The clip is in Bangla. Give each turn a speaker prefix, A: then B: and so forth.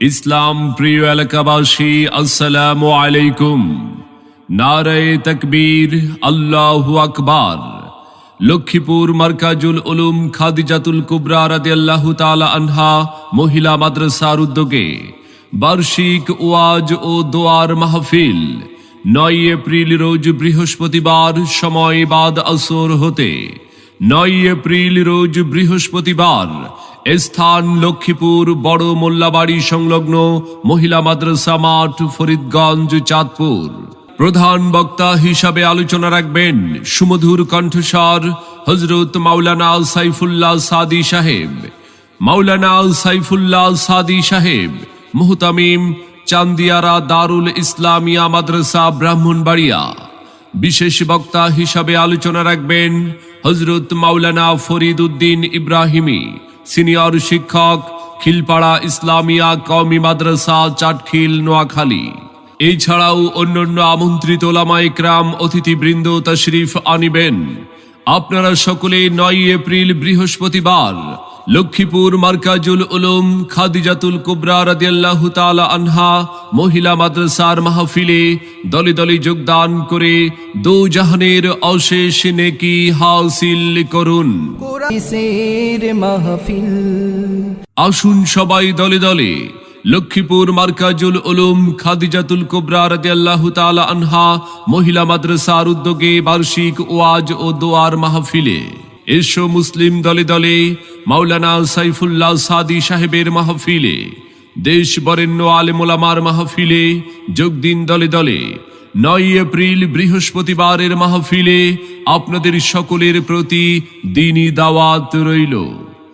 A: ইসলাম প্রিয় এলাকাবাসী, আসসালামু আলাইকুম। নারায়ে তাকবীর, আল্লাহু আকবার। লক্ষ্মীপুর মার্কাজুল উলুম খাদিজাতুল কুবরা রাদিয়াল্লাহু তাআলা আনহা মহিলা মাদ্রাসার উদ্যোগে বার্ষিক ওয়াজ ও দোয়ার মাহফিল 9 এপ্রিল রোজ বৃহস্পতিবার, সময় বাদ আসর হতে। 9 এপ্রিল রোজ বৃহস্পতিবার, স্থান লক্ষ্মীপুর বড় মোল্লাবাড়ি সংলগ্ন মহিলা মাদ্রাসা মাঠ, ফরিদগঞ্জ, চাঁদপুর। প্রধান বক্তা হিসাবে আলোচনা রাখবেন সুমধুর কণ্ঠস্বর হযরত মাওলানা সাইফুল্লাহ সাদী সাহেব। মাওলানা সাইফুল্লাহ সাদী সাহেব, মুহতামিম, চান্দিয়ারা দারুল ইসলামিয়া মাদ্রাসা, ব্রাহ্মণবাড়িয়া। বিশেষ বক্তা হিসাবে আলোচনা রাখবেন হযরত মাওলানা ফরিদ উদ্দিন ইব্রাহিমী, সিনিয়র শিক্ষক, খিলপাড়া ইসলামিয়া কওমি মাদ্রাসা, চাটখিল, নোয়াখালী। এছাড়াও অন্যান্য আমন্ত্রিত ওলামায়ে কেরাম, অতিথিবৃন্দ তাশরিফ আনিবেন। আপনারা সকলে 9 এপ্রিল বৃহস্পতিবার লক্ষ্মীপুর মার্কাজুল উলুম খাদিজাতুল কুবরা রাদিয়াল্লাহু তাআলা আনহা মহিলা মাদ্রাসার মাহফিলে দলে দলে যোগদান করে দোজাহানের অশেষ নেকি হাসিল করুন। আসুন সবাই দলে দলে লক্ষ্মীপুর মার্কাজুল উলুম খাদিজাতুল কুবরা রাদিয়াল্লাহু তাআলা আনহা মহিলা মাদ্রাসার উদ্যোগে বার্ষিক ওয়াজ ও দোয়ার মাহফিলে এসো। মুসলিম দলে দলে মাওলানা সাইফুল্লাহ সাদী সাহেবের মাহফিলে, দেশ বরেণ্য আলেম ওলামার মাহফিলে যোগ দিন দলে দলে। 9 এপ্রিল বৃহস্পতিবারের মাহফিলে আপনাদের সকলের প্রতি দ্বীনি দাওয়াত রইল।